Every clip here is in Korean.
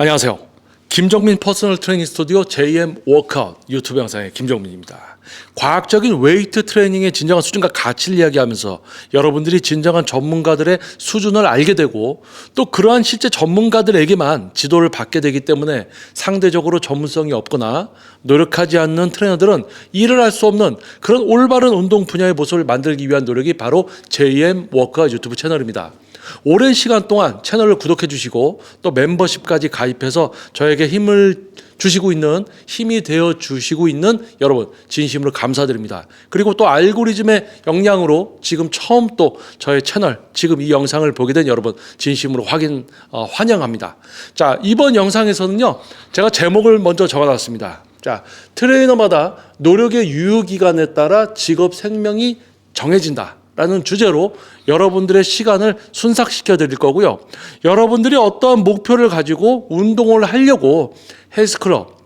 안녕하세요. 김정민 퍼스널 트레이닝 스튜디오 JM 워크아웃 유튜브 영상의 김정민입니다. 과학적인 웨이트 트레이닝의 진정한 수준과 가치를 이야기하면서 여러분들이 진정한 전문가들의 수준을 알게 되고 또 그러한 실제 전문가들에게만 지도를 받게 되기 때문에 상대적으로 전문성이 없거나 노력하지 않는 트레이너들은 일을 할 수 없는 그런 올바른 운동 분야의 모습을 만들기 위한 노력이 바로 JM 워크아웃 유튜브 채널입니다. 오랜 시간 동안 채널을 구독해 주시고 또 멤버십까지 가입해서 저에게 힘이 되어 주시고 있는 여러분 진심으로 감사드립니다. 그리고 또 알고리즘의 영향으로 지금 처음 또 저의 채널 지금 이 영상을 보게 된 여러분 진심으로 환영합니다. 자, 이번 영상에서는요, 제가 제목을 먼저 적어놨습니다. 자, 트레이너마다 노력의 유효기간에 따라 직업 생명이 정해진다 라는 주제로 여러분들의 시간을 순삭시켜 드릴 거고요. 여러분들이 어떠한 목표를 가지고 운동을 하려고 헬스클럽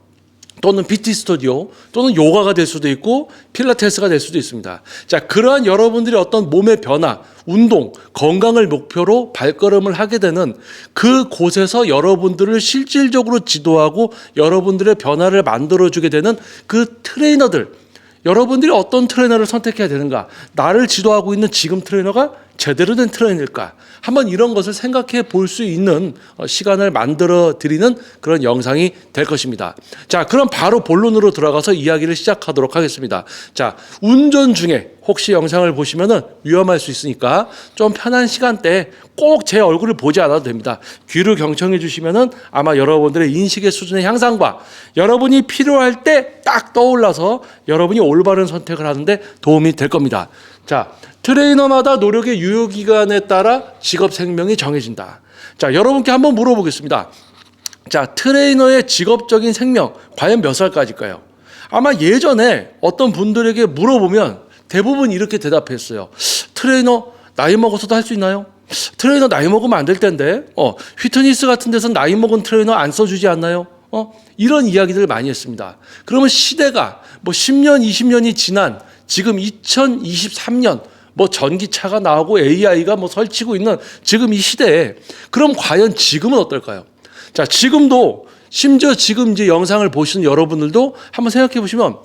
또는 PT 스튜디오 또는 요가가 될 수도 있고 필라테스가 될 수도 있습니다. 자, 그러한 여러분들이 어떤 몸의 변화, 운동, 건강을 목표로 발걸음을 하게 되는 그 곳에서 여러분들을 실질적으로 지도하고 여러분들의 변화를 만들어주게 되는 그 트레이너들, 여러분들이 어떤 트레이너를 선택해야 되는가? 나를 지도하고 있는 지금 트레이너가 제대로 된 트레이너일까? 한번 이런 것을 생각해 볼 수 있는 시간을 만들어 드리는 그런 영상이 될 것입니다. 자, 그럼 바로 본론으로 들어가서 이야기를 시작하도록 하겠습니다. 자, 운전 중에 혹시 영상을 보시면은 위험할 수 있으니까 좀 편한 시간대에 꼭 제 얼굴을 보지 않아도 됩니다. 귀를 경청해 주시면은 아마 여러분들의 인식의 수준의 향상과 여러분이 필요할 때 딱 떠올라서 여러분이 올바른 선택을 하는데 도움이 될 겁니다. 자, 트레이너마다 노력의 유효기간에 따라 직업 생명이 정해진다. 자, 여러분께 한번 물어보겠습니다. 자, 트레이너의 직업적인 생명 과연 몇 살까지일까요? 아마 예전에 어떤 분들에게 물어보면 대부분 이렇게 대답했어요. 트레이너 나이 먹어서도 할 수 있나요? 트레이너 나이 먹으면 안 될 텐데. 휘트니스 같은 데서는 나이 먹은 트레이너 안 써주지 않나요? 이런 이야기들을 많이 했습니다. 그러면 시대가 뭐 10년, 20년이 지난 지금 2023년 뭐 전기차가 나오고 AI가 뭐 설치고 있는 지금 이 시대에 그럼 과연 지금은 어떨까요? 자, 지금도 심지어 지금 이제 영상을 보시는 여러분들도 한번 생각해 보시면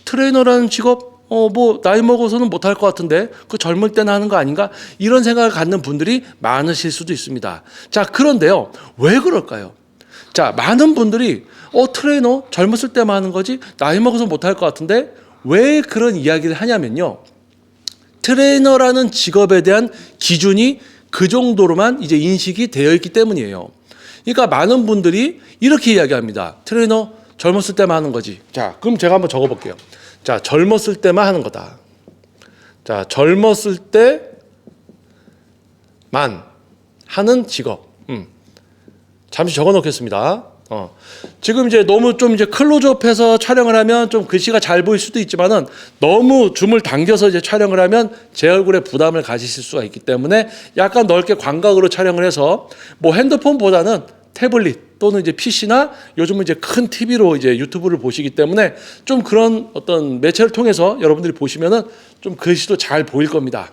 트레이너라는 직업 뭐 나이 먹어서는 못할 것 같은데 그 젊을 때나 하는 거 아닌가? 이런 생각을 갖는 분들이 많으실 수도 있습니다. 자, 그런데요, 왜 그럴까요? 자, 많은 분들이 트레이너 젊었을 때만 하는 거지 나이 먹어서 못할 것 같은데 왜 그런 이야기를 하냐면요, 트레이너라는 직업에 대한 기준이 그 정도로만 이제 인식이 되어 있기 때문이에요. 그러니까 많은 분들이 이렇게 이야기합니다. 트레이너 젊었을 때만 하는 거지. 자, 그럼 제가 한번 적어볼게요. 자, 젊었을 때만 하는 거다. 자, 젊었을 때만 하는 직업. 잠시 적어 놓겠습니다. 지금 이제 너무 좀 이제 클로즈업해서 촬영을 하면 좀 글씨가 잘 보일 수도 있지만은 너무 줌을 당겨서 이제 촬영을 하면 제 얼굴에 부담을 가지실 수가 있기 때문에 약간 넓게 광각으로 촬영을 해서 뭐 핸드폰보다는 태블릿 또는 이제 PC나 요즘은 이제 큰 TV로 이제 유튜브를 보시기 때문에 좀 그런 어떤 매체를 통해서 여러분들이 보시면은 좀 글씨도 잘 보일 겁니다.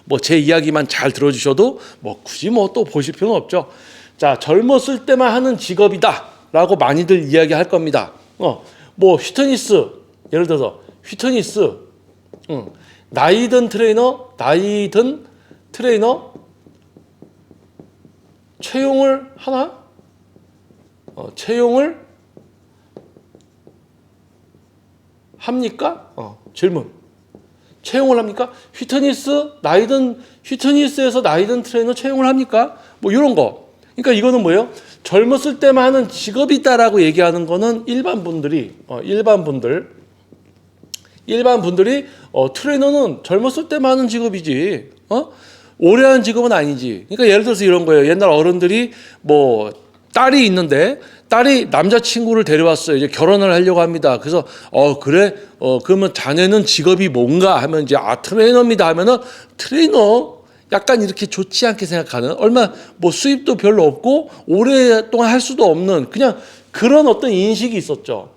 뭐 제 이야기만 잘 들어주셔도 뭐 굳이 뭐 또 보실 필요는 없죠. 자, 젊었을 때만 하는 직업이다 라고 많이들 이야기할 겁니다. 뭐 휘트니스, 예를 들어서 휘트니스, 나이든 트레이너 채용을 하나? 채용을 합니까? 질문. 채용을 합니까? 휘트니스에서 나이든 트레이너 채용을 합니까? 뭐 이런 거. 그러니까 이거는 뭐예요? 젊었을 때만 하는 직업이다라고 얘기하는 거는 일반 분들이 트레이너는 젊었을 때만 하는 직업이지, 오래 하는 직업은 아니지. 그러니까 예를 들어서 이런 거예요. 옛날 어른들이 뭐 딸이 있는데 딸이 남자친구를 데려왔어요. 이제 결혼을 하려고 합니다. 그래서 그래, 그러면 자네는 직업이 뭔가 하면 이제 트레이너입니다 하면은 트레이너 약간 이렇게 좋지 않게 생각하는, 얼마 뭐 수입도 별로 없고 오랫동안 할 수도 없는 그냥 그런 어떤 인식이 있었죠.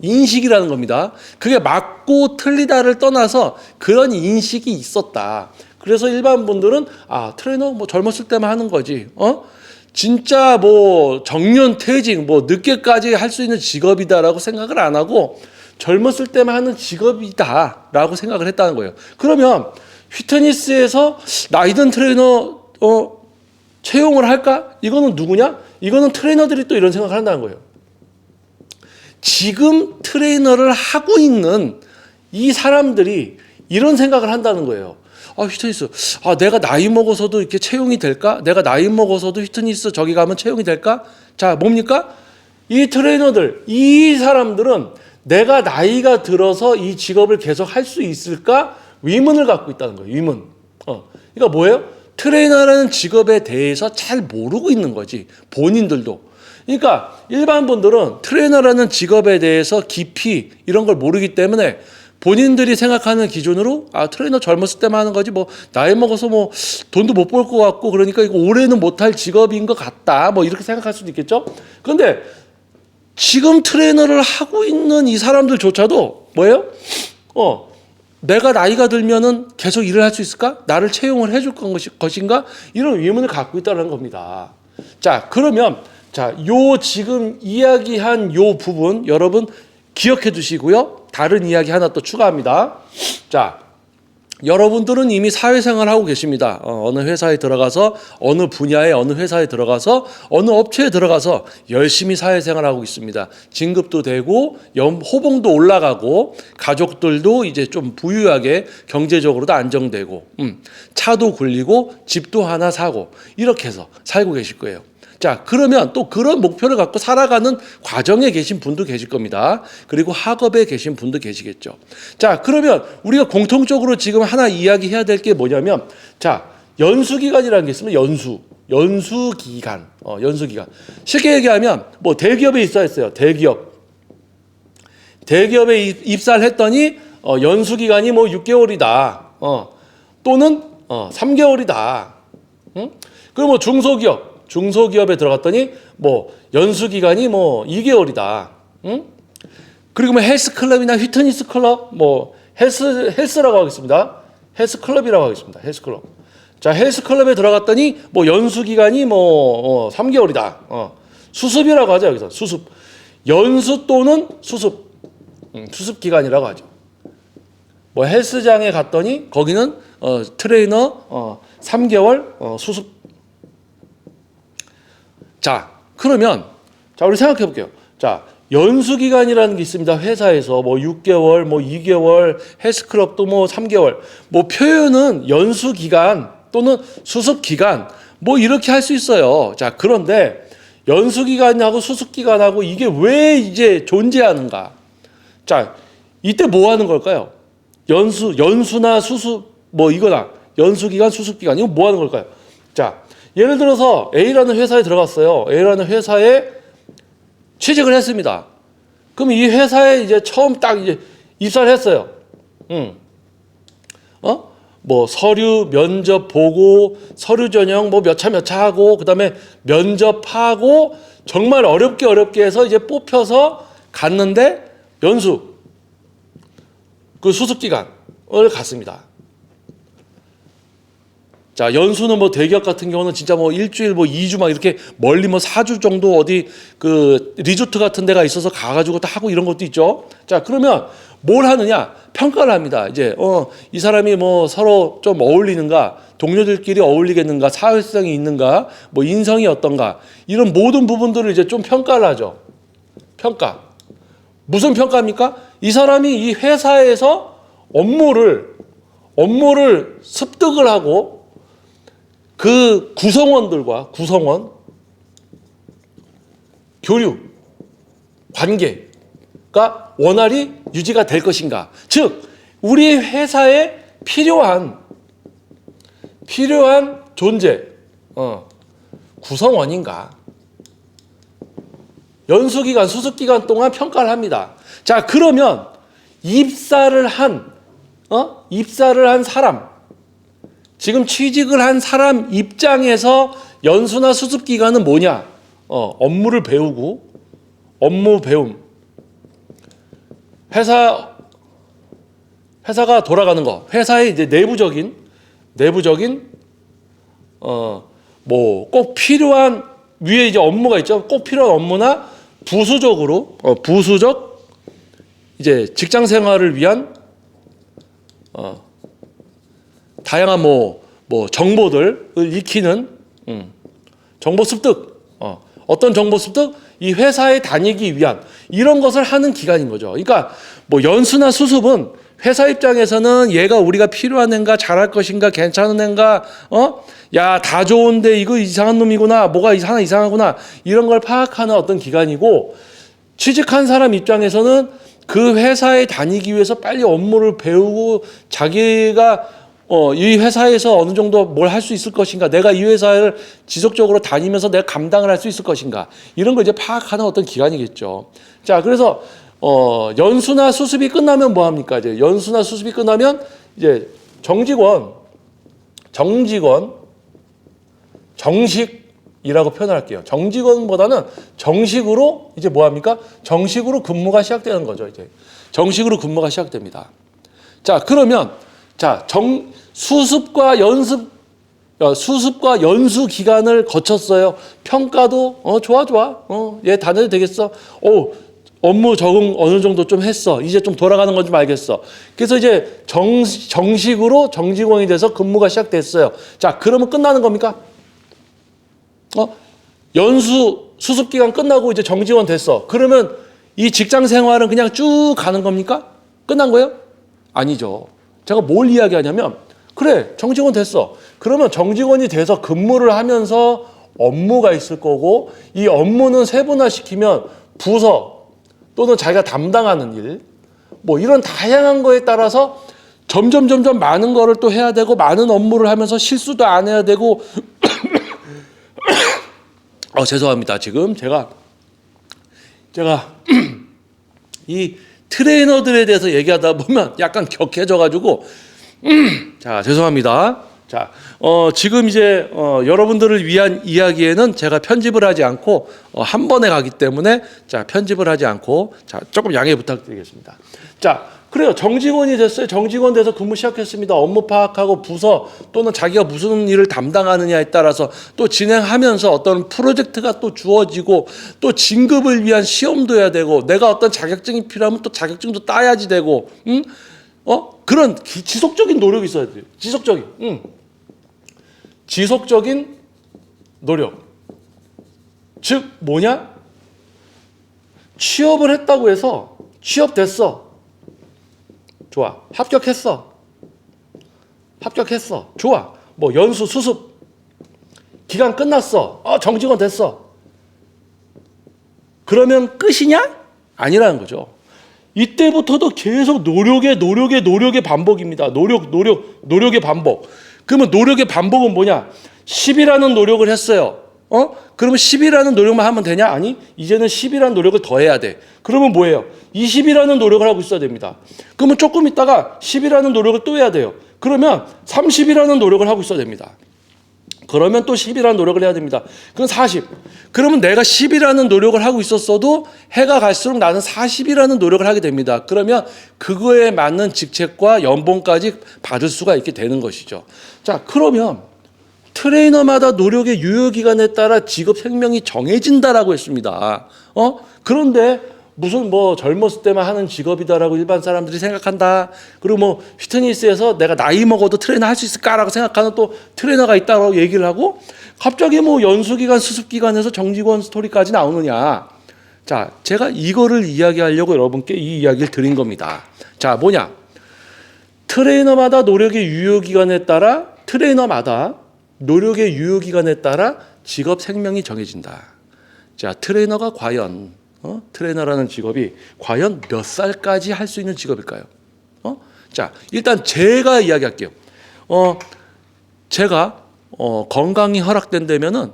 인식이라는 겁니다. 그게 맞고 틀리다를 떠나서 그런 인식이 있었다. 그래서 일반 분들은 트레이너 뭐 젊었을 때만 하는 거지. 진짜 뭐 정년 퇴직 뭐 늦게까지 할 수 있는 직업이다라고 생각을 안 하고 젊었을 때만 하는 직업이다라고 생각을 했다는 거예요. 그러면 휘트니스에서 나이든 트레이너 채용을 할까? 이거는 누구냐? 이거는 트레이너들이 또 이런 생각을 한다는 거예요. 지금 트레이너를 하고 있는 이 사람들이 이런 생각을 한다는 거예요. 휘트니스. 내가 나이 먹어서도 이렇게 채용이 될까? 내가 나이 먹어서도 휘트니스 저기 가면 채용이 될까? 자, 뭡니까? 이 트레이너들, 이 사람들은 내가 나이가 들어서 이 직업을 계속 할 수 있을까? 의문을 갖고 있다는 거예요. 의문. 그러니까 뭐예요? 트레이너라는 직업에 대해서 잘 모르고 있는 거지. 본인들도. 그러니까 일반 분들은 트레이너라는 직업에 대해서 깊이 이런 걸 모르기 때문에 본인들이 생각하는 기준으로 트레이너 젊었을 때만 하는 거지 뭐 나이 먹어서 뭐 돈도 못 벌 것 같고 그러니까 이거 올해는 못할 직업인 것 같다 뭐 이렇게 생각할 수도 있겠죠. 그런데 지금 트레이너를 하고 있는 이 사람들조차도 뭐예요? 내가 나이가 들면은 계속 일을 할 수 있을까? 나를 채용을 해줄 것인가? 이런 의문을 갖고 있다는 겁니다. 자, 그러면 요 지금 이야기한 요 부분 여러분 기억해 두시고요. 다른 이야기 하나 또 추가합니다. 자, 여러분들은 이미 사회생활 하고 계십니다. 어느 회사에 들어가서 어느 분야의 어느 회사에 들어가서 어느 업체에 들어가서 열심히 사회생활 하고 있습니다. 진급도 되고 호봉도 올라가고 가족들도 이제 좀 부유하게 경제적으로도 안정되고 차도 굴리고 집도 하나 사고 이렇게 해서 살고 계실 거예요. 자, 그러면 또 그런 목표를 갖고 살아가는 과정에 계신 분도 계실 겁니다. 그리고 학업에 계신 분도 계시겠죠. 자, 그러면 우리가 공통적으로 지금 하나 이야기해야 될 게 뭐냐면, 자, 연수기간이라는 게 있으면 연수기간. 쉽게 얘기하면 뭐 대기업에 있어야 했어요. 대기업에 입사를 했더니 연수기간이 뭐 6개월이다. 또는 3개월이다. 그리고 뭐 중소기업에 들어갔더니 뭐 연수 기간이 뭐 2개월이다. 그리고 뭐 헬스클럽이나 휘트니스 클럽 뭐 헬스라고 하겠습니다. 헬스클럽이라고 하겠습니다. 헬스클럽. 자, 헬스클럽에 들어갔더니 뭐 연수 기간이 뭐 3개월이다. 수습이라고 하죠. 여기서 수습. 연수 또는 수습. 수습 기간이라고 하죠. 뭐 헬스장에 갔더니 거기는 트레이너 3개월 수습. 자, 그러면 우리 생각해 볼게요. 자, 연수 기간이라는 게 있습니다. 회사에서 뭐 6개월, 뭐 2개월, 헬스클럽도 뭐 3개월. 뭐 표현은 연수 기간 또는 수습 기간 뭐 이렇게 할 수 있어요. 자, 그런데 연수 기간하고 수습 기간하고 이게 왜 이제 존재하는가? 자, 이때 뭐 하는 걸까요? 연수나 수습 뭐 이거나 연수 기간, 수습 기간 이거 뭐 하는 걸까요? 자, 예를 들어서 A라는 회사에 들어갔어요. A라는 회사에 취직을 했습니다. 그럼 이 회사에 이제 처음 딱 이제 입사를 했어요. 뭐 서류 면접 보고 서류 전형 뭐 몇 차 하고 그다음에 면접하고 정말 어렵게 해서 이제 뽑혀서 갔는데 연수 그 수습 기간을 갔습니다. 자, 연수는 뭐 대기업 같은 경우는 진짜 뭐 일주일 뭐 2주 막 이렇게 멀리 뭐 4주 정도 어디 그 리조트 같은 데가 있어서 가가지고 또 하고 이런 것도 있죠. 자, 그러면 뭘 하느냐? 평가를 합니다. 이제 이 사람이 뭐 서로 좀 어울리는가, 동료들끼리 어울리겠는가, 사회성이 있는가, 뭐 인성이 어떤가 이런 모든 부분들을 이제 좀 평가를 하죠. 평가. 무슨 평가입니까? 이 사람이 이 회사에서 업무를 습득을 하고 그 구성원 교류 관계가 원활히 유지가 될 것인가? 즉 우리 회사에 필요한 존재 구성원인가? 연수기간, 수습기간 동안 평가를 합니다. 자, 그러면 입사를 한 사람, 지금 취직을 한 사람 입장에서 연수나 수습 기간은 뭐냐? 업무를 배우고 업무 배움. 회사가 돌아가는 거. 회사의 이제 내부적인 뭐 꼭 필요한 위에 이제 업무가 있죠. 꼭 필요한 업무나 부수적으로 부수적 이제 직장 생활을 위한 다양한 뭐 정보들을 익히는 정보 습득, 어떤 정보 습득? 이 회사에 다니기 위한 이런 것을 하는 기간인 거죠. 그러니까 뭐 연수나 수습은 회사 입장에서는 얘가 우리가 필요한 애인가, 잘할 것인가, 괜찮은 애인가, 야, 다 좋은데 이거 이상한 놈이구나, 뭐가 하나 이상하구나, 이런 걸 파악하는 어떤 기간이고, 취직한 사람 입장에서는 그 회사에 다니기 위해서 빨리 업무를 배우고 자기가 이 회사에서 어느 정도 뭘 할 수 있을 것인가, 내가 이 회사를 지속적으로 다니면서 내가 감당을 할 수 있을 것인가, 이런 걸 이제 파악하는 어떤 기간이겠죠. 자, 그래서 연수나 수습이 끝나면 뭐 합니까? 이제 연수나 수습이 끝나면 이제 정직원, 정식이라고 표현을 할게요. 정직원보다는 정식으로 이제 뭐 합니까? 정식으로 근무가 시작되는 거죠. 이제 정식으로 근무가 시작됩니다. 자, 그러면 수습과 연수 기간을 거쳤어요. 평가도 좋아. 얘 다녀도 되겠어. 업무 적응 어느 정도 좀 했어. 이제 좀 돌아가는 건 좀 알겠어. 그래서 이제 정식으로 정직원이 돼서 근무가 시작됐어요. 자, 그러면 끝나는 겁니까? 연수 수습 기간 끝나고 이제 정직원 됐어. 그러면 이 직장 생활은 그냥 쭉 가는 겁니까? 끝난 거예요? 아니죠. 제가 뭘 이야기하냐면, 그래, 정직원 됐어. 그러면 정직원이 돼서 근무를 하면서 업무가 있을 거고, 이 업무는 세분화시키면 부서 또는 자기가 담당하는 일, 뭐 이런 다양한 거에 따라서 점점 많은 거를 또 해야 되고, 많은 업무를 하면서 실수도 안 해야 되고, 죄송합니다. 지금 제가 이 트레이너들에 대해서 얘기하다 보면 약간 격해져가지고, 자, 죄송합니다. 자, 지금 이제 여러분들을 위한 이야기에는 제가 편집을 하지 않고 한 번에 가기 때문에, 자, 편집을 하지 않고, 자, 조금 양해 부탁드리겠습니다. 자, 그래요. 정직원이 됐어요. 정직원 돼서 근무 시작했습니다. 업무 파악하고 부서 또는 자기가 무슨 일을 담당하느냐에 따라서 또 진행하면서 어떤 프로젝트가 또 주어지고, 또 진급을 위한 시험도 해야 되고, 내가 어떤 자격증이 필요하면 또 자격증도 따야지 되고, 그런 지속적인 노력이 있어야 돼요. 지속적인 노력. 즉 뭐냐? 취업을 했다고 해서 취업됐어. 좋아. 합격했어. 좋아. 뭐 연수 수습 기간 끝났어. 정직원 됐어. 그러면 끝이냐? 아니라는 거죠. 이때부터도 계속 노력의 반복입니다. 노력의 반복. 그러면 노력의 반복은 뭐냐? 10이라는 노력을 했어요. 그러면 10이라는 노력만 하면 되냐? 아니, 이제는 10이라는 노력을 더 해야 돼. 그러면 뭐예요? 20이라는 노력을 하고 있어야 됩니다. 그러면 조금 있다가 10이라는 노력을 또 해야 돼요. 그러면 30이라는 노력을 하고 있어야 됩니다. 그러면 또 10이라는 노력을 해야 됩니다. 그럼 40. 그러면 내가 10이라는 노력을 하고 있었어도 해가 갈수록 나는 40이라는 노력을 하게 됩니다. 그러면 그거에 맞는 직책과 연봉까지 받을 수가 있게 되는 것이죠. 자, 그러면 트레이너마다 노력의 유효기간에 따라 직업 생명이 정해진다라고 했습니다. 그런데 무슨 뭐 젊었을 때만 하는 직업이다라고 일반 사람들이 생각한다. 그리고 뭐 피트니스에서 내가 나이 먹어도 트레이너 할 수 있을까라고 생각하는 또 트레이너가 있다고 얘기를 하고, 갑자기 뭐 연수기간, 수습기간에서 정직원 스토리까지 나오느냐. 자, 제가 이거를 이야기하려고 여러분께 이 이야기를 드린 겁니다. 자, 뭐냐? 트레이너마다 노력의 유효기간에 따라 직업 생명이 정해진다. 자, 트레이너가 과연 트레이너라는 직업이 과연 몇 살까지 할 수 있는 직업일까요? 자, 일단 제가 이야기할게요. 제가 건강이 허락된다면은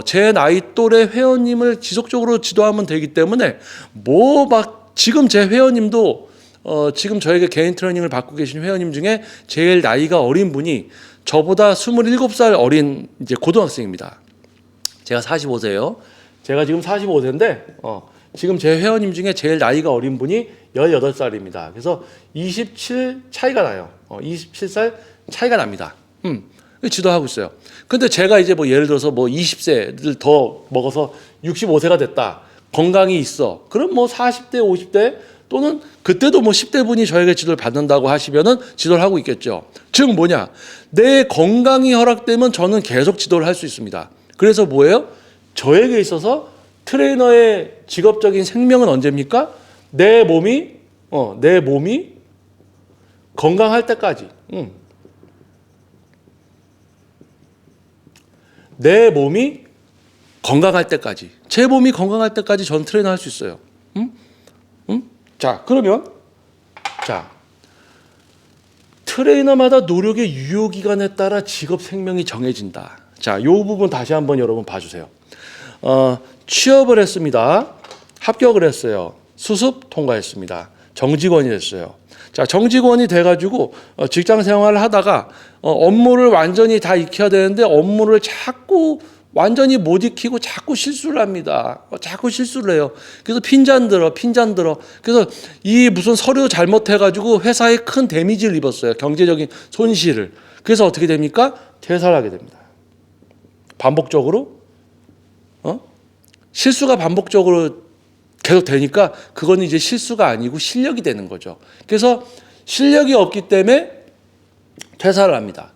제 나이 또래 회원님을 지속적으로 지도하면 되기 때문에 지금 제 회원님도 지금 저에게 개인 트레이닝을 받고 계신 회원님 중에 제일 나이가 어린 분이 저보다 27살 어린 이제 고등학생입니다. 제가 45세예요. 제가 지금 45세인데 지금 제 회원님 중에 제일 나이가 어린 분이 18살입니다. 그래서 27 차이가 나요. 27살 차이가 납니다. 지도하고 있어요. 근데 제가 이제 뭐 예를 들어서 뭐 20세를 더 먹어서 65세가 됐다. 건강이 있어. 그럼 뭐 40대, 50대 또는 그때도 뭐 10대 분이 저에게 지도를 받는다고 하시면은 지도를 하고 있겠죠. 즉 뭐냐? 내 건강이 허락되면 저는 계속 지도를 할 수 있습니다. 그래서 뭐예요? 저에게 있어서 트레이너의 직업적인 생명은 언제입니까? 내 몸이 건강할 때까지. 내 몸이 건강할 때까지. 제 몸이 건강할 때까지 전 트레이너 할 수 있어요. 자, 그러면 트레이너마다 노력의 유효 기간에 따라 직업 생명이 정해진다. 자, 이 부분 다시 한번 여러분 봐주세요. 취업을 했습니다. 합격을 했어요. 수습 통과했습니다. 정직원이 됐어요. 자, 정직원이 돼가지고 직장 생활을 하다가 업무를 완전히 다 익혀야 되는데 업무를 자꾸 완전히 못 익히고 자꾸 실수를 합니다. 자꾸 실수를 해요. 그래서 핀잔 들어. 그래서 이 무슨 서류 잘못해가지고 회사에 큰 데미지를 입었어요. 경제적인 손실을. 그래서 어떻게 됩니까? 퇴사를 하게 됩니다. 반복적으로 실수가 반복적으로 계속 되니까 그건 이제 실수가 아니고 실력이 되는 거죠. 그래서 실력이 없기 때문에 퇴사를 합니다.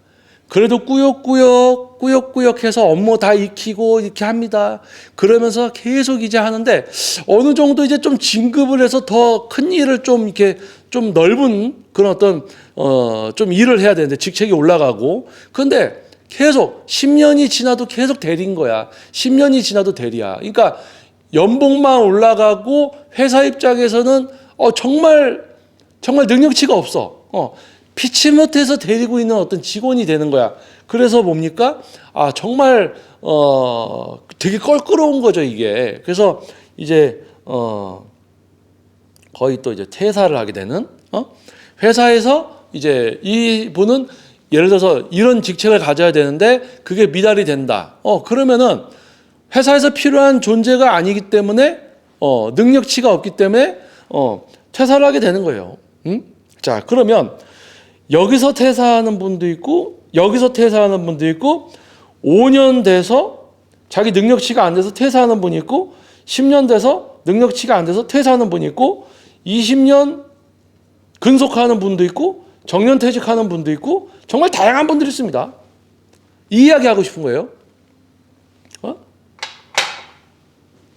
그래도 꾸역꾸역 해서 업무 다 익히고 이렇게 합니다. 그러면서 계속 이제 하는데 어느 정도 이제 좀 진급을 해서 더 큰 일을 좀 이렇게 좀 넓은 그런 어떤 좀 일을 해야 되는데 직책이 올라가고 근데 계속 10년이 지나도 계속 대리인 거야. 10년이 지나도 대리야. 그러니까 연봉만 올라가고 회사 입장에서는 정말 능력치가 없어. 피치 못해서 데리고 있는 어떤 직원이 되는 거야. 그래서 뭡니까? 정말 되게 껄끄러운 거죠, 이게. 그래서 이제 거의 또 이제 퇴사를 하게 되는 회사에서 이제 이분은 예를 들어서 이런 직책을 가져야 되는데 그게 미달이 된다. 그러면은 회사에서 필요한 존재가 아니기 때문에 능력치가 없기 때문에 퇴사를 하게 되는 거예요. 자, 그러면 여기서 퇴사하는 분도 있고 여기서 퇴사하는 분도 있고 5년 돼서 자기 능력치가 안 돼서 퇴사하는 분이 있고 10년 돼서 능력치가 안 돼서 퇴사하는 분이 있고 20년 근속하는 분도 있고 정년퇴직하는 분도 있고 정말 다양한 분들이 있습니다. 이 이야기 하고 싶은 거예요.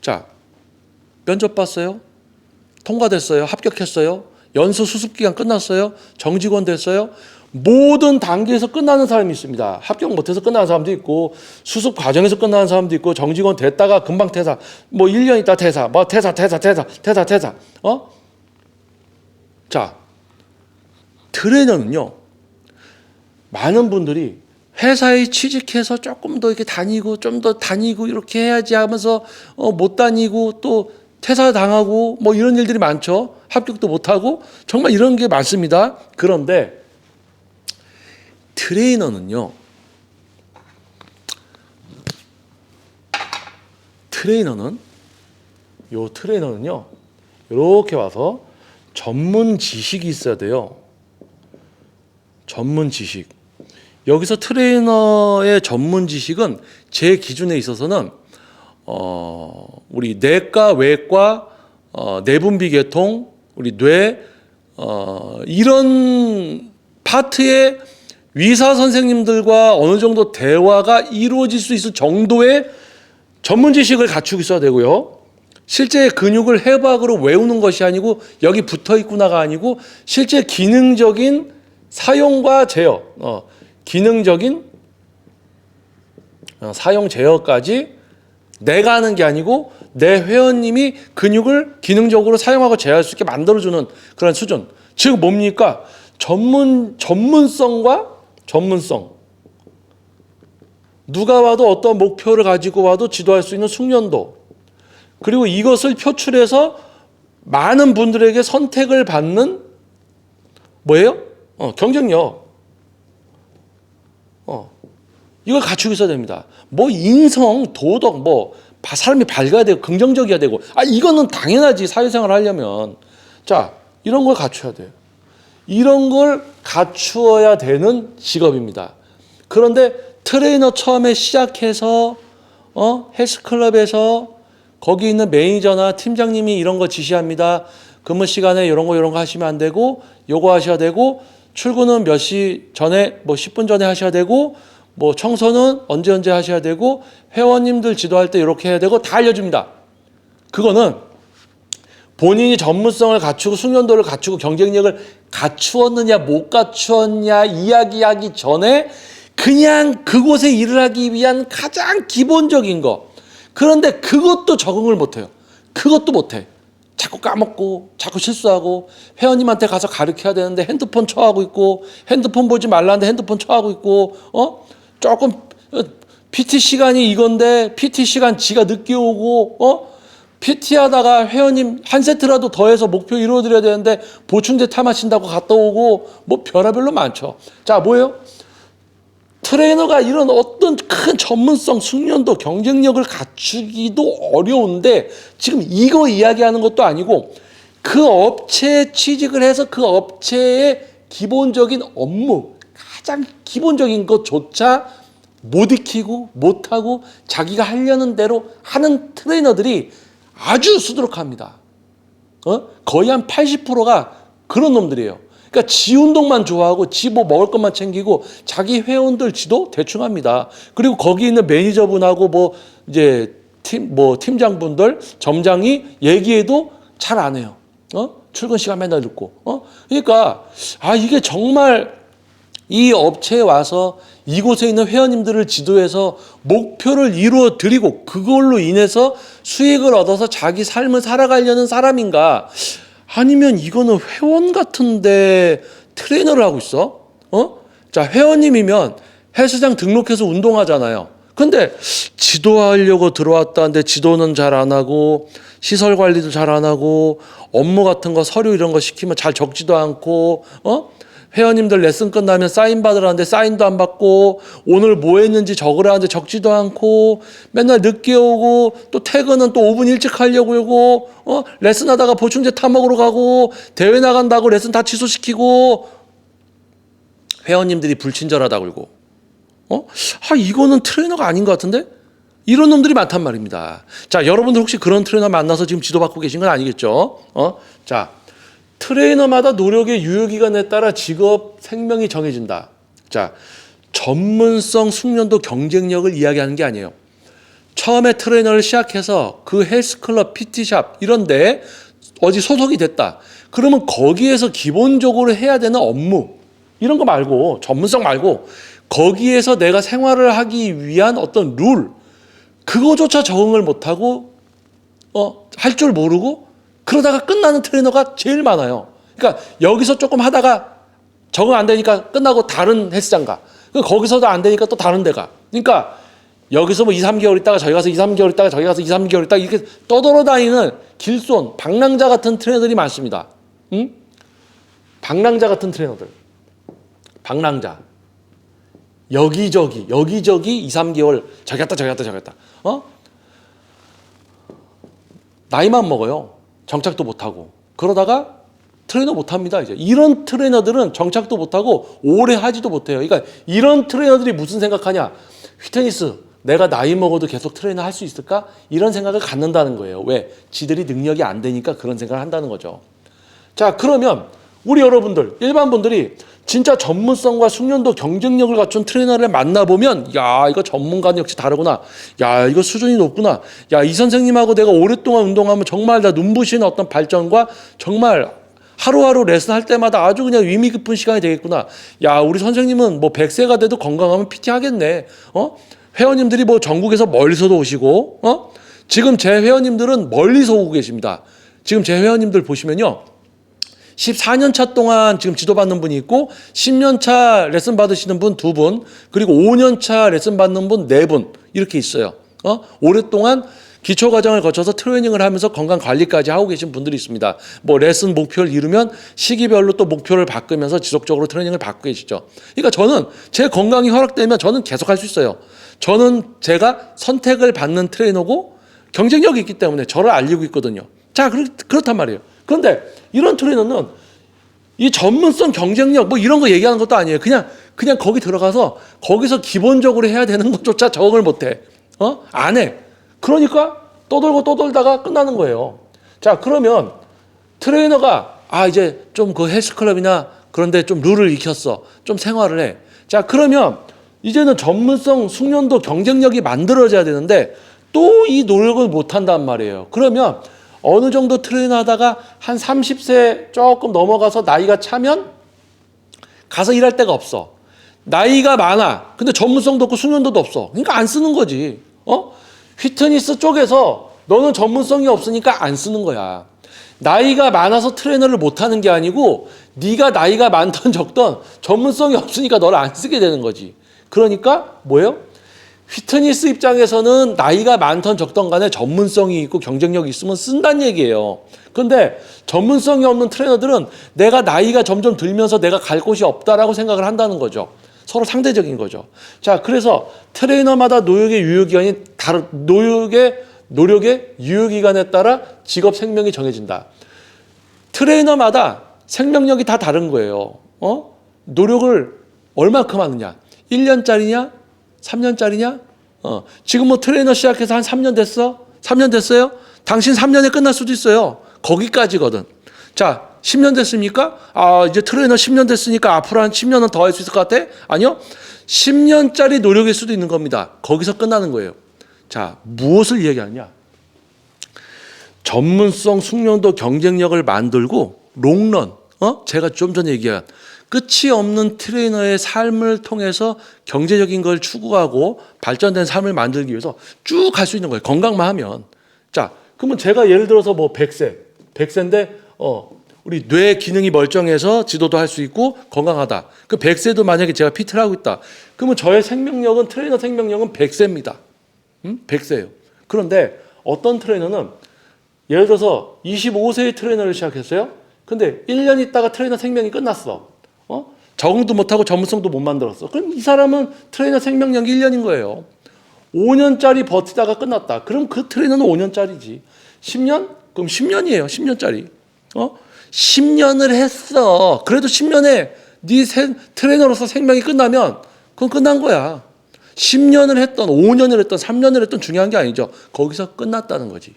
자, 면접 봤어요. 통과됐어요. 합격했어요. 연수 수습 기간 끝났어요. 정직원 됐어요. 모든 단계에서 끝나는 사람이 있습니다. 합격 못해서 끝나는 사람도 있고 수습 과정에서 끝나는 사람도 있고 정직원 됐다가 금방 퇴사. 뭐 1년 있다 퇴사. 뭐 퇴사. 자, 트레이너는요. 많은 분들이 회사에 취직해서 조금 더 이렇게 다니고 좀 더 다니고 이렇게 해야지 하면서 못 다니고 또 퇴사 당하고 뭐 이런 일들이 많죠. 합격도 못 하고 정말 이런 게 많습니다. 그런데 트레이너는요. 트레이너는요. 이렇게 와서 전문 지식이 있어야 돼요. 전문 지식. 여기서 트레이너의 전문 지식은 제 기준에 있어서는 우리 내과, 외과, 내분비 계통, 우리 뇌 이런 파트의 의사 선생님들과 어느 정도 대화가 이루어질 수 있을 정도의 전문 지식을 갖추고 있어야 되고요. 실제 근육을 해박으로 외우는 것이 아니고 여기 붙어 있구나가 아니고 실제 기능적인 사용과 제어, 기능적인 사용 제어까지 내가 하는 게 아니고 내 회원님이 근육을 기능적으로 사용하고 제어할 수 있게 만들어주는 그런 수준. 즉 뭡니까? 전문성. 누가 와도 어떤 목표를 가지고 와도 지도할 수 있는 숙련도. 그리고 이것을 표출해서 많은 분들에게 선택을 받는 뭐예요? 경쟁력. 이걸 갖추고 있어야 됩니다. 뭐 인성, 도덕, 뭐 사람이 밝아야 되고 긍정적이어야 되고 이거는 당연하지 사회생활 하려면. 자, 이런 걸 갖춰야 돼요. 이런 걸 갖추어야 되는 직업입니다. 그런데 트레이너 처음에 시작해서 헬스클럽에서 거기 있는 매니저나 팀장님이 이런 거 지시합니다. 근무 시간에 이런 거 하시면 안 되고 요거 하셔야 되고 출근은 몇 시 전에 뭐 10분 전에 하셔야 되고 뭐 청소는 언제 하셔야 되고 회원님들 지도할 때 이렇게 해야 되고 다 알려줍니다. 그거는 본인이 전문성을 갖추고 숙련도를 갖추고 경쟁력을 갖추었느냐 못 갖추었냐 이야기하기 전에 그냥 그곳에 일을 하기 위한 가장 기본적인 거. 그런데 그것도 적응을 못해요. 그것도 못해. 자꾸 까먹고 자꾸 실수하고 회원님한테 가서 가르쳐야 되는데 핸드폰 쳐하고 있고 핸드폰 보지 말라는데 핸드폰 쳐하고 있고 조금 PT 시간이 이건데 PT 시간 지가 늦게 오고 PT 하다가 회원님 한 세트라도 더해서 목표 이루어드려야 되는데 보충제 타 마신다고 갔다 오고 뭐 별의별로 많죠. 자, 뭐예요? 트레이너가 이런 어떤 큰 전문성, 숙련도, 경쟁력을 갖추기도 어려운데 지금 이거 이야기하는 것도 아니고 그 업체에 취직을 해서 그 업체의 기본적인 업무, 가장 기본적인 것조차 못 익히고 못하고 자기가 하려는 대로 하는 트레이너들이 아주 수두룩합니다. 거의 한 80%가 그런 놈들이에요. 그러니까 지 운동만 좋아하고 지 뭐 먹을 것만 챙기고 자기 회원들 지도 대충 합니다. 그리고 거기 있는 매니저분하고 뭐 이제 팀장분들, 점장이 얘기해도 잘 안 해요. 출근 시간 맨날 늦고. 그러니까 이게 정말 이 업체에 와서 이곳에 있는 회원님들을 지도해서 목표를 이루어 드리고 그걸로 인해서 수익을 얻어서 자기 삶을 살아가려는 사람인가? 아니면 이거는 회원 같은데 트레이너를 하고 있어? 자, 회원님이면 헬스장 등록해서 운동하잖아요. 근데 지도하려고 들어왔다는데 지도는 잘 안 하고 시설 관리도 잘 안 하고 업무 같은 거 서류 이런 거 시키면 잘 적지도 않고 회원님들 레슨 끝나면 사인 받으라는데 사인도 안 받고 오늘 뭐 했는지 적으라는데 적지도 않고 맨날 늦게 오고 또 퇴근은 또 5분 일찍 하려고 하고 레슨 하다가 보충제 타 먹으러 가고 대회 나간다고 레슨 다 취소시키고 회원님들이 불친절하다고 그러고 이거는 트레이너가 아닌 것 같은데? 이런 놈들이 많단 말입니다. 자, 여러분들 혹시 그런 트레이너 만나서 지금 지도받고 계신 건 아니겠죠? 자, 트레이너마다 노력의 유효기간에 따라 직업 생명이 정해진다. 자, 전문성, 숙련도, 경쟁력을 이야기하는 게 아니에요. 처음에 트레이너를 시작해서 그 헬스클럽, PT샵 이런 데 어디 소속이 됐다. 그러면 거기에서 기본적으로 해야 되는 업무 이런 거 말고 전문성 말고 거기에서 내가 생활을 하기 위한 어떤 룰 그거조차 적응을 못하고 할 줄 모르고 그러다가 끝나는 트레이너가 제일 많아요. 그러니까 여기서 조금 하다가 적응 안 되니까 끝나고 다른 헬스장 가. 거기서도 안 되니까 또 다른 데 가. 그러니까 여기서 뭐 2, 3개월 있다가 저기 가서 2, 3개월 있다가 저기 가서 2, 3개월 있다가 이렇게 떠돌아다니는 길손, 방랑자 같은 트레이너들이 많습니다. 응? 방랑자 같은 트레이너들. 방랑자. 여기저기 2, 3개월 저기 갔다. 나이만 먹어요. 정착도 못하고. 그러다가 트레이너 못합니다. 이제 이런 트레이너들은 정착도 못하고 오래 하지도 못해요. 그러니까 이런 트레이너들이 무슨 생각하냐. 휘테니스 내가 나이 먹어도 계속 트레이너 할 수 있을까? 이런 생각을 갖는다는 거예요. 왜? 지들이 능력이 안 되니까 그런 생각을 한다는 거죠. 자, 그러면 우리 여러분들 일반 분들이 진짜 전문성과 숙련도 경쟁력을 갖춘 트레이너를 만나보면 야 이거 전문가는 역시 다르구나. 야 이거 수준이 높구나. 야 이 선생님하고 내가 오랫동안 운동하면 정말 다 눈부신 어떤 발전과 정말 하루하루 레슨할 때마다 아주 그냥 의미 깊은 시간이 되겠구나. 야 우리 선생님은 뭐 100세가 돼도 건강하면 PT 하겠네. 회원님들이 뭐 전국에서 멀리서도 오시고 지금 제 회원님들은 멀리서 오고 계십니다. 지금 제 회원님들 보시면요. 14년 차 동안 지금 지도받는 분이 있고 10년 차 레슨 받으시는 분 2분 그리고 5년 차 레슨 받는 분 4분 이렇게 있어요. 오랫동안 기초과정을 거쳐서 트레이닝을 하면서 건강관리까지 하고 계신 분들이 있습니다. 뭐 레슨 목표를 이루면 시기별로 또 목표를 바꾸면서 지속적으로 트레이닝을 받고 계시죠. 그러니까 저는 제 건강이 허락되면 저는 계속 할 수 있어요. 저는 제가 선택을 받는 트레이너고 경쟁력이 있기 때문에 저를 알리고 있거든요. 자, 그렇단 말이에요. 그런데 이런 트레이너는 이 전문성, 경쟁력 뭐 이런 거 얘기하는 것도 아니에요. 그냥 그냥 거기 들어가서 거기서 기본적으로 해야 되는 것조차 적응을 못해. 안 해. 그러니까 떠돌다가 끝나는 거예요. 자, 그러면 트레이너가 이제 좀 그 헬스클럽이나 그런데 좀 룰을 익혔어. 좀 생활을 해. 자, 그러면 이제는 전문성, 숙련도, 경쟁력이 만들어져야 되는데 또 이 노력을 못 한단 말이에요. 그러면 어느 정도 트레이너 하다가 한 30세 조금 넘어가서 나이가 차면 가서 일할 데가 없어. 나이가 많아. 근데 전문성도 없고 숙련도도 없어. 그러니까 안 쓰는 거지. 피트니스 쪽에서 너는 전문성이 없으니까 안 쓰는 거야. 나이가 많아서 트레이너를 못 하는 게 아니고 네가 나이가 많던 적던 전문성이 없으니까 너를 안 쓰게 되는 거지. 그러니까 뭐예요? 피트니스 입장에서는 나이가 많던 적던 간에 전문성이 있고 경쟁력이 있으면 쓴다는 얘기예요. 그런데 전문성이 없는 트레이너들은 내가 나이가 점점 들면서 내가 갈 곳이 없다라고 생각을 한다는 거죠. 서로 상대적인 거죠. 자, 그래서 트레이너마다 노력의 유효기간에 따라 직업 생명이 정해진다. 트레이너마다 생명력이 다 다른 거예요. 노력을 얼마큼 하느냐? 1년짜리냐? 3년짜리냐? 지금 뭐 트레이너 시작해서 한 3년 됐어? 3년 됐어요? 당신 3년에 끝날 수도 있어요. 거기까지거든. 자, 10년 됐습니까? 이제 트레이너 10년 됐으니까 앞으로 한 10년은 더 할 수 있을 것 같아? 아니요. 10년짜리 노력일 수도 있는 겁니다. 거기서 끝나는 거예요. 자, 무엇을 얘기하냐? 전문성, 숙련도, 경쟁력을 만들고 롱런, 제가 좀 전에 얘기한 끝이 없는 트레이너의 삶을 통해서 경제적인 걸 추구하고 발전된 삶을 만들기 위해서 쭉 갈 수 있는 거예요. 건강만 하면. 자, 그러면 제가 예를 들어서 뭐 100세인데 우리 뇌 기능이 멀쩡해서 지도도 할 수 있고 건강하다. 그 100세도 만약에 제가 PT를 하고 있다. 그러면 저의 생명력은 트레이너 생명력은 100세입니다. 100세예요. 그런데 어떤 트레이너는 예를 들어서 25세의 트레이너를 시작했어요. 근데 1년 있다가 트레이너 생명이 끝났어. 적응도 못하고 전문성도 못 만들었어. 그럼 이 사람은 트레이너 생명력이 1년인 거예요. 5년짜리 버티다가 끝났다. 그럼 그 트레이너는 5년짜리지. 10년? 그럼 10년이에요. 10년짜리. 10년을 했어. 그래도 10년에 네 트레이너로서 생명이 끝나면 그건 끝난 거야. 10년을 했던, 5년을 했던, 3년을 했던 중요한 게 아니죠. 거기서 끝났다는 거지.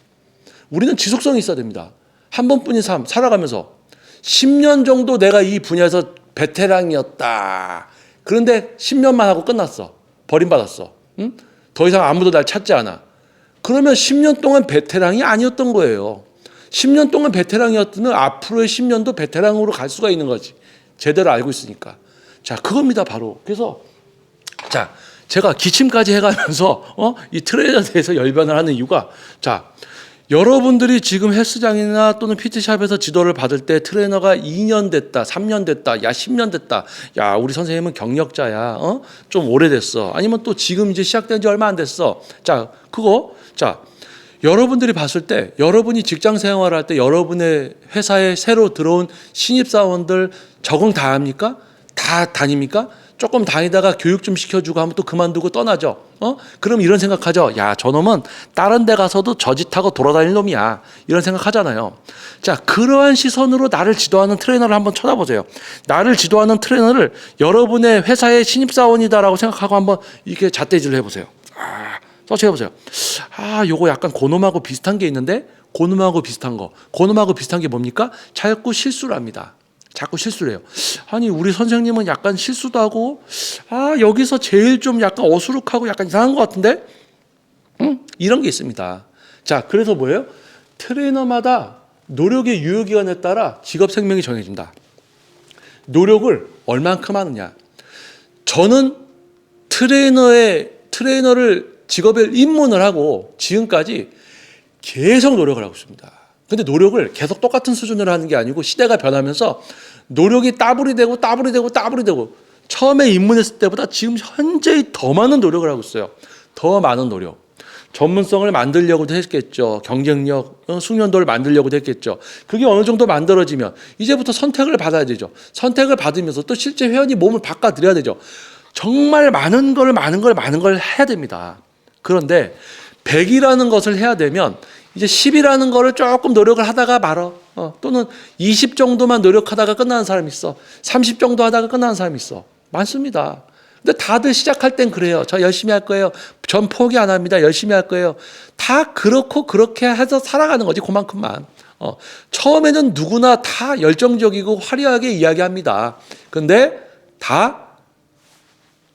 우리는 지속성이 있어야 됩니다. 한 번뿐인 삶 살아가면서 10년 정도 내가 이 분야에서 베테랑이었다. 그런데 10년만 하고 끝났어. 버림받았어. 더 이상 아무도 날 찾지 않아. 그러면 10년 동안 베테랑이 아니었던 거예요. 10년 동안 베테랑이었으면 앞으로의 10년도 베테랑으로 갈 수가 있는 거지. 제대로 알고 있으니까. 자, 그겁니다, 바로. 그래서 자, 제가 기침까지 해가면서 이 트레이너에 대해서 열변을 하는 이유가, 자, 여러분들이 지금 헬스장이나 또는 PT샵에서 지도를 받을 때 트레이너가 2년 됐다, 3년 됐다, 야 10년 됐다, 야 우리 선생님은 경력자야, 좀 오래됐어, 아니면 또 지금 이제 시작된 지 얼마 안 됐어. 자, 여러분들이 봤을 때, 여러분이 직장 생활을 할 때 여러분의 회사에 새로 들어온 신입사원들 적응 다 합니까? 다 다닙니까? 조금 다니다가 교육 좀 시켜주고 하면 또 그만두고 떠나죠. 그럼 이런 생각하죠. 야, 저놈은 다른 데 가서도 저짓하고 돌아다닐 놈이야. 이런 생각하잖아요. 자, 그러한 시선으로 나를 지도하는 트레이너를 한번 쳐다보세요. 나를 지도하는 트레이너를 여러분의 회사의 신입사원이다라고 생각하고 한번 이렇게 잣대질을 해보세요. 서치해보세요. 요거 약간 고놈하고 비슷한 게 있는데, 고놈하고 비슷한 게 뭡니까? 자꾸 실수를 합니다. 자꾸 실수를 해요. 아니, 우리 선생님은 약간 실수도 하고, 여기서 제일 좀 약간 어수룩하고 약간 이상한 것 같은데? 이런 게 있습니다. 자, 그래서 뭐예요? 트레이너마다 노력의 유효기간에 따라 직업 생명이 정해진다. 노력을 얼만큼 하느냐. 저는 트레이너를 직업에 입문을 하고 지금까지 계속 노력을 하고 있습니다. 근데 노력을 계속 똑같은 수준으로 하는 게 아니고 시대가 변하면서 노력이 따블이 되고 처음에 입문했을 때보다 지금 현재 더 많은 노력을 하고 있어요. 더 많은 노력. 전문성을 만들려고도 했겠죠. 경쟁력, 숙련도를 만들려고도 했겠죠. 그게 어느 정도 만들어지면 이제부터 선택을 받아야 되죠. 선택을 받으면서 또 실제 회원이 몸을 바꿔드려야 되죠. 정말 많은 걸 해야 됩니다. 그런데 100이라는 것을 해야 되면 이제 10이라는 거를 조금 노력을 하다가 말어. 또는 20 정도만 노력하다가 끝나는 사람이 있어. 30 정도 하다가 끝나는 사람이 있어. 많습니다. 근데 다들 시작할 땐 그래요. 저 열심히 할 거예요. 전 포기 안 합니다. 열심히 할 거예요. 다 그렇고 그렇게 해서 살아가는 거지, 그만큼만. 처음에는 누구나 다 열정적이고 화려하게 이야기합니다. 근데 다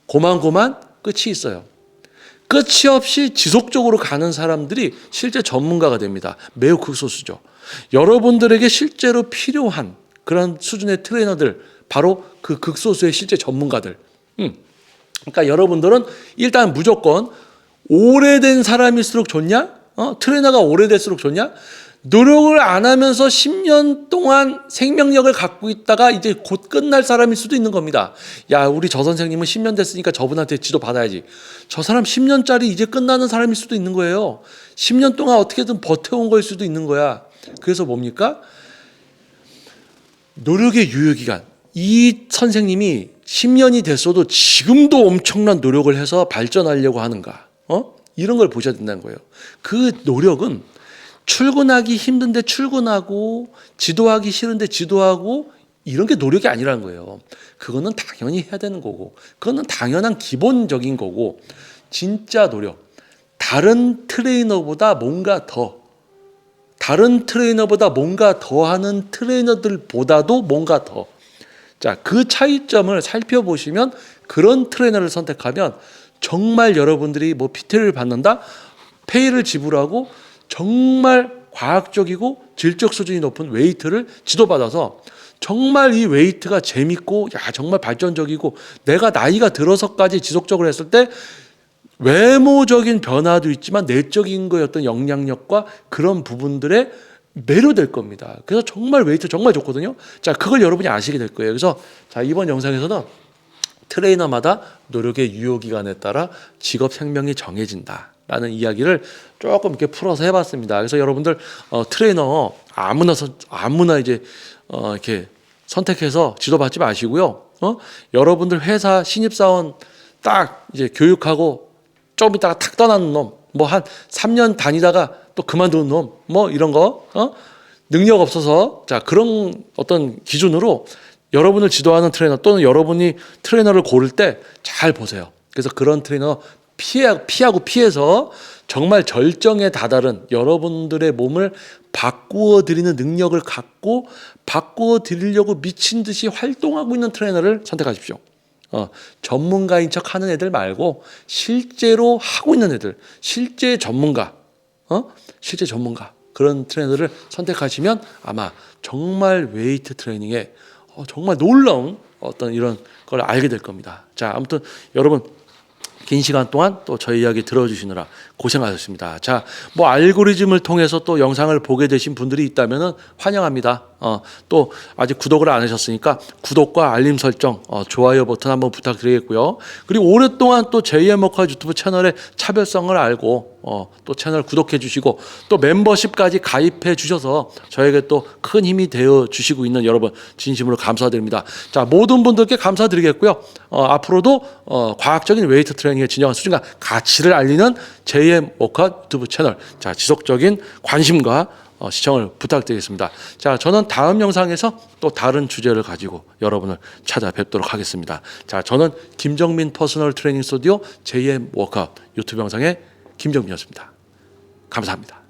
고만고만 끝이 있어요. 끝이 없이 지속적으로 가는 사람들이 실제 전문가가 됩니다. 매우 극소수죠. 여러분들에게 실제로 필요한 그런 수준의 트레이너들, 바로 그 극소수의 실제 전문가들. 그러니까 여러분들은 일단 무조건 오래된 사람일수록 좋냐? 트레이너가 오래될수록 좋냐? 노력을 안 하면서 10년 동안 생명력을 갖고 있다가 이제 곧 끝날 사람일 수도 있는 겁니다. 야, 우리 저 선생님은 10년 됐으니까 저분한테 지도 받아야지. 저 사람 10년짜리 이제 끝나는 사람일 수도 있는 거예요. 10년 동안 어떻게든 버텨온 걸 수도 있는 거야. 그래서 뭡니까? 노력의 유효기간. 이 선생님이 10년이 됐어도 지금도 엄청난 노력을 해서 발전하려고 하는가? 이런 걸 보셔야 된다는 거예요. 그 노력은 출근하기 힘든데 출근하고, 지도하기 싫은데 지도하고, 이런 게 노력이 아니라는 거예요. 그거는 당연히 해야 되는 거고, 그거는 당연한 기본적인 거고, 진짜 노력. 다른 트레이너보다 뭔가 더 하는 트레이너들보다도 뭔가 더. 자, 그 차이점을 살펴보시면 그런 트레이너를 선택하면 정말 여러분들이 뭐 PT를 받는다? 페이를 지불하고 정말 과학적이고 질적 수준이 높은 웨이트를 지도받아서 정말 이 웨이트가 재밌고, 야, 정말 발전적이고, 내가 나이가 들어서까지 지속적으로 했을 때 외모적인 변화도 있지만 내적인 거의 어떤 영향력과 그런 부분들에 매료될 겁니다. 그래서 정말 웨이트 정말 좋거든요. 자, 그걸 여러분이 아시게 될 거예요. 그래서 자, 이번 영상에서는 트레이너마다 노력의 유효기간에 따라 직업 생명이 정해진다라는 이야기를 조금 이렇게 풀어서 해봤습니다. 그래서 여러분들 트레이너 아무나 이제 이렇게 선택해서 지도받지 마시고요. 여러분들 회사 신입사원 딱 이제 교육하고 좀 있다가 탁 떠나는 놈, 뭐 한 3년 다니다가 또 그만두는 놈, 뭐 이런 거, 능력 없어서, 자, 그런 어떤 기준으로 여러분을 지도하는 트레이너 또는 여러분이 트레이너를 고를 때 잘 보세요. 그래서 그런 트레이너 피해서 정말 절정에 다다른 여러분들의 몸을 바꾸어 드리는 능력을 갖고 바꾸어 드리려고 미친 듯이 활동하고 있는 트레이너를 선택하십시오. 전문가인 척 하는 애들 말고 실제로 하고 있는 애들, 실제 전문가 그런 트레이너를 선택하시면 아마 정말 웨이트 트레이닝에 정말 놀라운 어떤 이런 걸 알게 될 겁니다. 자, 아무튼 여러분 긴 시간 동안 또 저희 이야기 들어주시느라 고생하셨습니다. 자, 뭐 알고리즘을 통해서 또 영상을 보게 되신 분들이 있다면 환영합니다. 또 아직 구독을 안 하셨으니까 구독과 알림 설정, 좋아요 버튼 한번 부탁드리겠고요. 그리고 오랫동안 또 JM 워커 유튜브 채널의 차별성을 알고 또 채널 구독해 주시고 또 멤버십까지 가입해 주셔서 저에게 또 큰 힘이 되어 주시고 있는 여러분 진심으로 감사드립니다. 자, 모든 분들께 감사드리겠고요. 앞으로도 과학적인 웨이트 트레이닝의 진정한 수준과 가치를 알리는 JM 워커 유튜브 채널, 자, 지속적인 관심과 시청을 부탁드리겠습니다. 자, 저는 다음 영상에서 또 다른 주제를 가지고 여러분을 찾아뵙도록 하겠습니다. 자, 저는 김정민 퍼스널 트레이닝 스튜디오 JM 워커 유튜브 영상의 김정민이었습니다. 감사합니다.